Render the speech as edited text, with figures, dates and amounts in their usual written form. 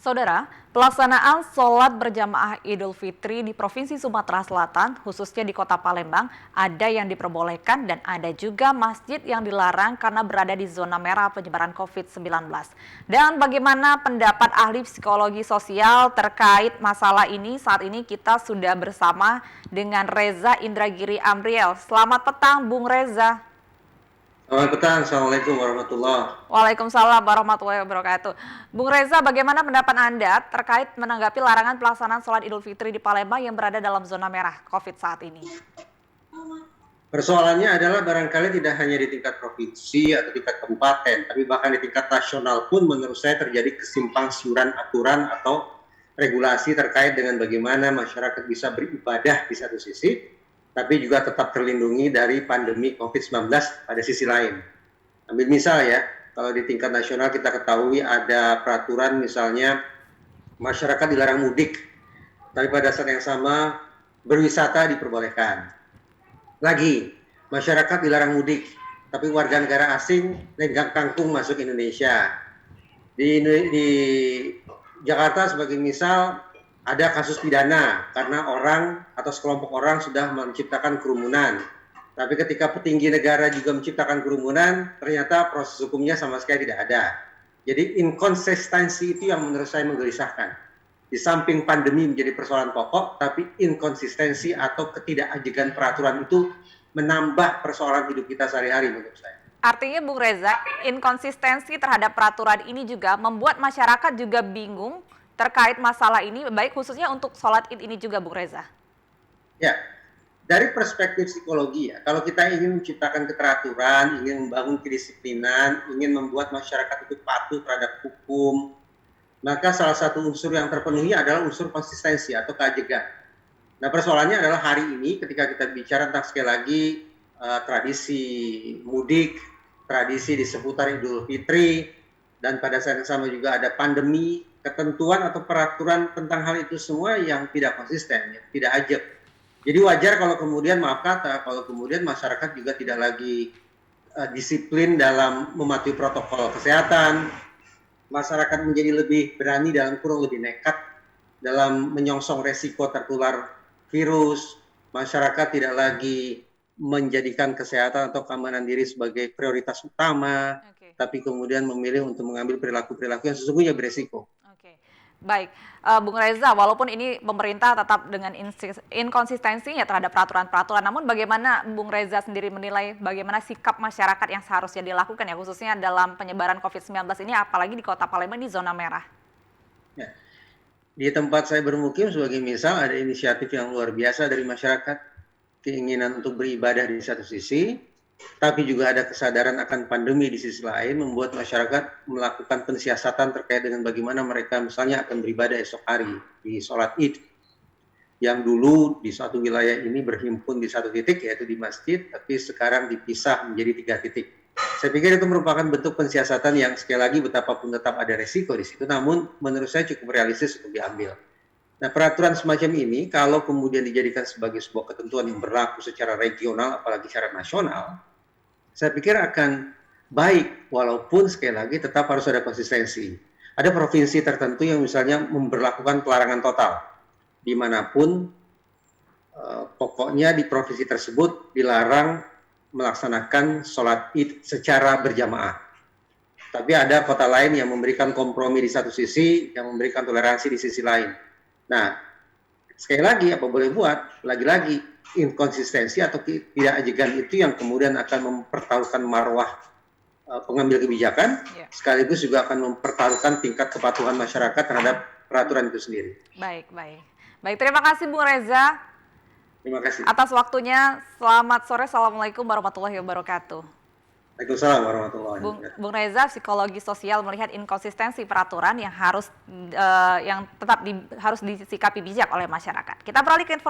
Saudara, pelaksanaan sholat berjamaah Idul Fitri di Provinsi Sumatera Selatan, khususnya di Kota Palembang, ada yang diperbolehkan dan ada juga masjid yang dilarang karena berada di zona merah penyebaran COVID-19. Dan bagaimana pendapat ahli psikologi sosial terkait masalah ini? Saat ini kita sudah bersama dengan Reza Indragiri Amriel. Selamat petang, Bung Reza. Selamat petang, Assalamualaikum warahmatullahi. Waalaikumsalam warahmatullahi wabarakatuh. Bung Reza, bagaimana pendapat Anda terkait menanggapi larangan pelaksanaan sholat Idul Fitri di Palembang yang berada dalam zona merah COVID saat ini? Persoalannya adalah barangkali tidak hanya di tingkat provinsi atau tingkat kabupaten, tapi bahkan di tingkat nasional pun menurut saya terjadi kesimpang siuran aturan atau regulasi terkait dengan bagaimana masyarakat bisa beribadah di satu sisi, tapi juga tetap terlindungi dari pandemi COVID-19 pada sisi lain. Ambil misal ya, kalau di tingkat nasional kita ketahui ada peraturan misalnya masyarakat dilarang mudik, tapi pada saat yang sama berwisata diperbolehkan. Lagi, masyarakat dilarang mudik, tapi warga negara asing lenggang kangkung masuk Indonesia. Di Jakarta sebagai misal, ada kasus pidana karena orang atau sekelompok orang sudah menciptakan kerumunan. Tapi ketika petinggi negara juga menciptakan kerumunan, ternyata proses hukumnya sama sekali tidak ada. Jadi inkonsistensi itu yang menurut saya menggelisahkan. Di samping pandemi menjadi persoalan pokok, tapi inkonsistensi atau ketidakajegan peraturan itu menambah persoalan hidup kita sehari-hari menurut saya. Artinya Bung Reza, inkonsistensi terhadap peraturan ini juga membuat masyarakat juga bingung terkait masalah ini, baik khususnya untuk sholat id ini juga, Bung Reza. Ya, dari perspektif psikologi ya, kalau kita ingin menciptakan keteraturan, ingin membangun kedisiplinan, ingin membuat masyarakat itu patuh terhadap hukum, maka salah satu unsur yang terpenuhi adalah unsur konsistensi atau keajegan. Nah, persoalannya adalah hari ini ketika kita bicara tentang sekali lagi tradisi mudik, tradisi di seputar Idul Fitri, dan pada saat yang sama juga ada pandemi, ketentuan atau peraturan tentang hal itu semua yang tidak konsisten, yang tidak ajak. Jadi wajar kalau kemudian, maaf kata, kalau kemudian masyarakat juga tidak lagi disiplin dalam mematuhi protokol kesehatan, masyarakat menjadi lebih berani dalam kurung lebih nekat dalam menyongsong resiko tertular virus, masyarakat tidak lagi menjadikan kesehatan atau keamanan diri sebagai prioritas utama, tapi kemudian memilih untuk mengambil perilaku-perilaku yang sesungguhnya beresiko. Baik, Bung Reza, walaupun ini pemerintah tetap dengan inkonsistensinya terhadap peraturan-peraturan, namun bagaimana Bung Reza sendiri menilai bagaimana sikap masyarakat yang seharusnya dilakukan ya, khususnya dalam penyebaran COVID-19 ini, apalagi di Kota Palembang di zona merah? Ya. Di tempat saya bermukim sebagai misal ada inisiatif yang luar biasa dari masyarakat, keinginan untuk beribadah di satu sisi, tapi juga ada kesadaran akan pandemi di sisi lain, membuat masyarakat melakukan pensiasatan terkait dengan bagaimana mereka misalnya akan beribadah esok hari di sholat id. Yang dulu di suatu wilayah ini berhimpun di satu titik, yaitu di masjid, tapi sekarang dipisah menjadi 3 titik. Saya pikir itu merupakan bentuk pensiasatan yang sekali lagi betapapun tetap ada resiko di situ, namun menurut saya cukup realistis untuk diambil. Nah, peraturan semacam ini kalau kemudian dijadikan sebagai sebuah ketentuan yang berlaku secara regional, apalagi secara nasional, saya pikir akan baik, walaupun sekali lagi tetap harus ada konsistensi. Ada provinsi tertentu yang misalnya memberlakukan pelarangan total, dimanapun pokoknya di provinsi tersebut dilarang melaksanakan sholat id secara berjamaah. Tapi ada kota lain yang memberikan kompromi di satu sisi, yang memberikan toleransi di sisi lain. Nah, sekali lagi apa boleh buat, lagi-lagi inkonsistensi atau tidak ajegan itu yang kemudian akan mempertaruhkan marwah pengambil kebijakan, sekaligus juga akan mempertaruhkan tingkat kepatuhan masyarakat terhadap peraturan itu sendiri. Baik. Terima kasih Bung Reza. Terima kasih. Atas waktunya. Selamat sore. Assalamualaikum warahmatullahi wabarakatuh. Waalaikumsalam warahmatullahi wabarakatuh. Bung Reza, psikologi sosial melihat inkonsistensi peraturan yang harus harus disikapi bijak oleh masyarakat. Kita beralih ke informasi